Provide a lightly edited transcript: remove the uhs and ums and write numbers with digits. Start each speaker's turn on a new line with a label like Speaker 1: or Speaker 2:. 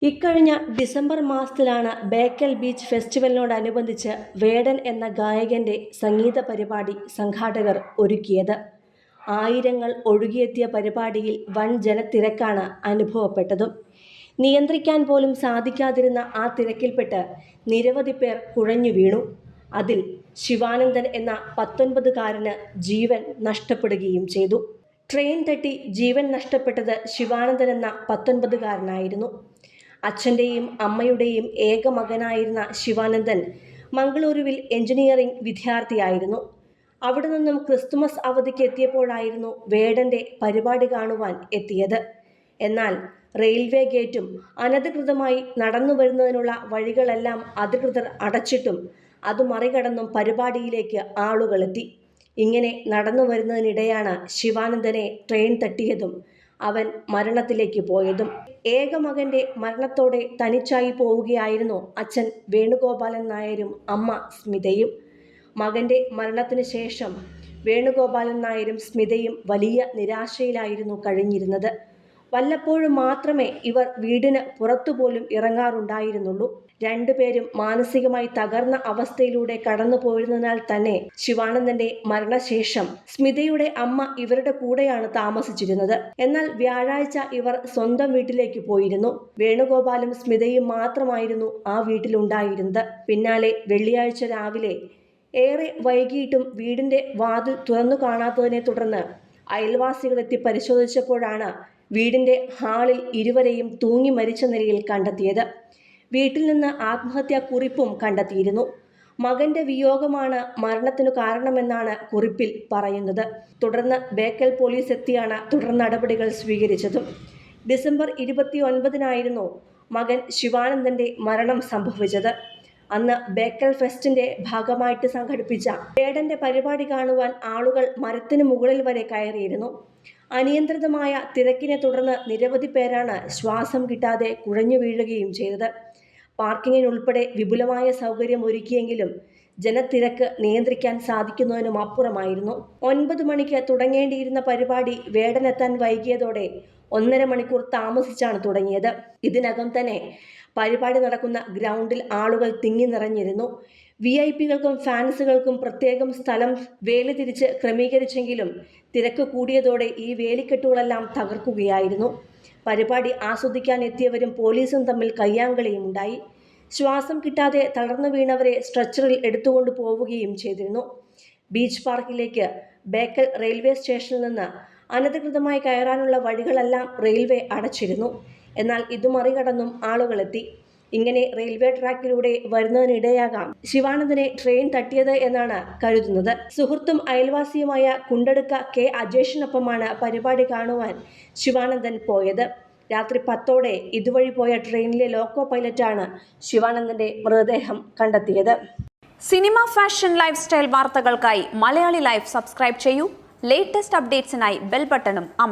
Speaker 1: ഇക്കഴിഞ്ഞ ഡിസംബർ മാസത്തിലാണ് ബേക്കൽ ബീച്ച് ഫെസ്റ്റിവലിനോടനുബന്ധിച്ച് വേടൻ എന്ന ഗായകന്റെ സംഗീത പരിപാടി സംഘാടകർ ഒരുക്കിയത്. ആയിരങ്ങൾ ഒഴുകിയെത്തിയ പരിപാടിയിൽ വൻ ജനത്തിരക്കാണ് അനുഭവപ്പെട്ടതും. നിയന്ത്രിക്കാൻ പോലും സാധിക്കാതിരുന്ന ആ തിരക്കിൽപ്പെട്ട് നിരവധി പേർ കുഴഞ്ഞു വീണു. അതിൽ ശിവാനന്ദൻ എന്ന 19-കാരന് ജീവൻ നഷ്ടപ്പെടുകയും ചെയ്തു. ട്രെയിൻ തട്ടി ജീവൻ നഷ്ടപ്പെട്ടത് ശിവാനന്ദൻ എന്ന 19-കാരനായിരുന്നു. അച്ഛൻ്റെയും അമ്മയുടെയും ഏക മകനായിരുന്ന ശിവാനന്ദൻ മംഗളൂരുവിൽ എഞ്ചിനീയറിംഗ് വിദ്യാർത്ഥിയായിരുന്നു. അവിടെ നിന്നും ക്രിസ്തുമസ് അവധിക്ക് എത്തിയപ്പോഴായിരുന്നു വേടന്റെ പരിപാടി കാണുവാൻ എത്തിയത്. എന്നാൽ റെയിൽവേ ഗേറ്റും അനധികൃതമായി നടന്നു വരുന്നതിനുള്ള വഴികളെല്ലാം അധികൃതർ അടച്ചിട്ടും അത് മറികടന്നും പരിപാടിയിലേക്ക് ആളുകളെത്തി. ഇങ്ങനെ നടന്നു വരുന്നതിനിടെയാണ് ശിവാനന്ദനെ ട്രെയിൻ തട്ടിയതും അവൻ മരണത്തിലേക്ക് പോയതും. ഏക മകന്റെ മരണത്തോടെ തനിച്ചായി പോവുകയായിരുന്നു അച്ഛൻ വേണുഗോപാലൻ നായരും അമ്മ സ്മിതയും. മകന്റെ മരണത്തിന് ശേഷം വേണുഗോപാലൻ നായരും സ്മിതയും വലിയ നിരാശയിലായിരുന്നു കഴിഞ്ഞിരുന്നത്. വല്ലപ്പോഴും മാത്രമേ ഇവർ വീടിന് പുറത്തുപോലും ഇറങ്ങാറുണ്ടായിരുന്നുള്ളൂ. രണ്ടുപേരും മാനസികമായി തകർന്ന അവസ്ഥയിലൂടെ കടന്നു പോയിരുന്നതിനാൽ തന്നെ ശിവാനന്ദന്റെ മരണശേഷം സ്മിതയുടെ അമ്മ ഇവരുടെ കൂടെയാണ് താമസിച്ചിരുന്നത്. എന്നാൽ വ്യാഴാഴ്ച ഇവർ സ്വന്തം വീട്ടിലേക്ക് പോയിരുന്നു. വേണുഗോപാലും സ്മിതയും മാത്രമായിരുന്നു ആ വീട്ടിലുണ്ടായിരുന്നത്. പിന്നാലെ വെള്ളിയാഴ്ച രാവിലെ ഏറെ വൈകിയിട്ടും വീടിന്റെ വാതിൽ തുറന്നു കാണാത്തതിനെ തുടർന്ന് അയൽവാസികളെത്തി പരിശോധിച്ചപ്പോഴാണ് വീടിന്റെ ഹാളിൽ ഇരുവരെയും തൂങ്ങി മരിച്ച നിലയിൽ കണ്ടെത്തിയത്. വീട്ടിൽ നിന്ന് ആത്മഹത്യാ കുറിപ്പും കണ്ടെത്തിയിരുന്നു. മകന്റെ വിയോഗമാണ് മരണത്തിനു കാരണമെന്നാണ് കുറിപ്പിൽ പറയുന്നത്. തുടർന്ന് ബേക്കൽ പോലീസ് എത്തിയാണ് തുടർ നടപടികൾ സ്വീകരിച്ചതും. ഡിസംബർ 29-നായിരുന്നു മകൻ ശിവാനന്ദന്റെ മരണം സംഭവിച്ചത്. അന്ന് ബേക്കൽ ഫെസ്റ്റിന്റെ ഭാഗമായിട്ട് സംഘടിപ്പിച്ച വേടന്റെ പരിപാടി കാണുവാൻ ആളുകൾ മരത്തിന് മുകളിൽ വരെ കയറിയിരുന്നു. അനിയന്ത്രിതമായ തിരക്കിനെ തുടർന്ന് നിരവധി പേരാണ് ശ്വാസം കിട്ടാതെ കുഴഞ്ഞു വീഴുകയും ചെയ്തത്. പാർക്കിങ്ങിനുൾപ്പെടെ വിപുലമായ സൗകര്യം ഒരുക്കിയെങ്കിലും ജനത്തിരക്ക് നിയന്ത്രിക്കാൻ സാധിക്കുന്നതിനും അപ്പുറമായിരുന്നു. 9 മണിക്ക് തുടങ്ങേണ്ടിയിരുന്ന പരിപാടി വേടനെത്താൻ വൈകിയതോടെ 1.5 മണിക്കൂർ താമസിച്ചാണ് തുടങ്ങിയത്. ഇതിനകം തന്നെ പരിപാടി നടക്കുന്ന ഗ്രൗണ്ടിൽ ആളുകൾ തിങ്ങി നിറഞ്ഞിരുന്നു. VIP-കൾക്കും ഫാൻസുകൾക്കും പ്രത്യേകം സ്ഥലം വേലി തിരിച്ച് ക്രമീകരിച്ചെങ്കിലും തിരക്ക് കൂടിയതോടെ ഈ വേലിക്കെട്ടുകളെല്ലാം തകർക്കുകയായിരുന്നു. പരിപാടി ആസ്വദിക്കാൻ എത്തിയവരും പോലീസും തമ്മിൽ കയ്യാങ്കളിയും ഉണ്ടായി. ശ്വാസം കിട്ടാതെ തളർന്നു വീണവരെ സ്ട്രെച്ചറിൽ എടുത്തുകൊണ്ട് പോവുകയും ചെയ്തിരുന്നു. ബീച്ച് പാർക്കിലേക്ക് ബേക്കൽ റെയിൽവേ സ്റ്റേഷനിൽ നിന്ന് അനധികൃതമായി കയറാനുള്ള വഴികളെല്ലാം റെയിൽവേ അടച്ചിരുന്നു. എന്നാൽ ഇത് മറികടന്നും ആളുകളെത്തി. ഇങ്ങനെ റെയിൽവേ ട്രാക്കിലൂടെ വരുന്നതിനിടെയാകാം ശിവാനന്ദനെ ട്രെയിൻ തട്ടിയത് എന്നാണ് കരുതുന്നത്. സുഹൃത്തും അയൽവാസിയുമായ കുണ്ടടുക്ക കെ അജേഷിനൊപ്പമാണ് പരിപാടി കാണുവാൻ ശിവാനന്ദൻ പോയത്. രാത്രി 10-ഓടെ ഇതുവഴി പോയ ട്രെയിനിലെ ലോക്കോ പൈലറ്റാണ് ശിവാനന്ദന്റെ മൃതദേഹം കണ്ടെത്തിയത്.
Speaker 2: സിനിമ, ഫാഷൻ, ലൈഫ് സ്റ്റൈൽ വാർത്തകൾക്കായി മലയാളി ലൈഫ് സബ്സ്ക്രൈബ് ചെയ്യൂ. ലേറ്റസ്റ്റ് അപ്ഡേറ്റ്സിനായി ബെൽ ബട്ടണും അമർത്തുക.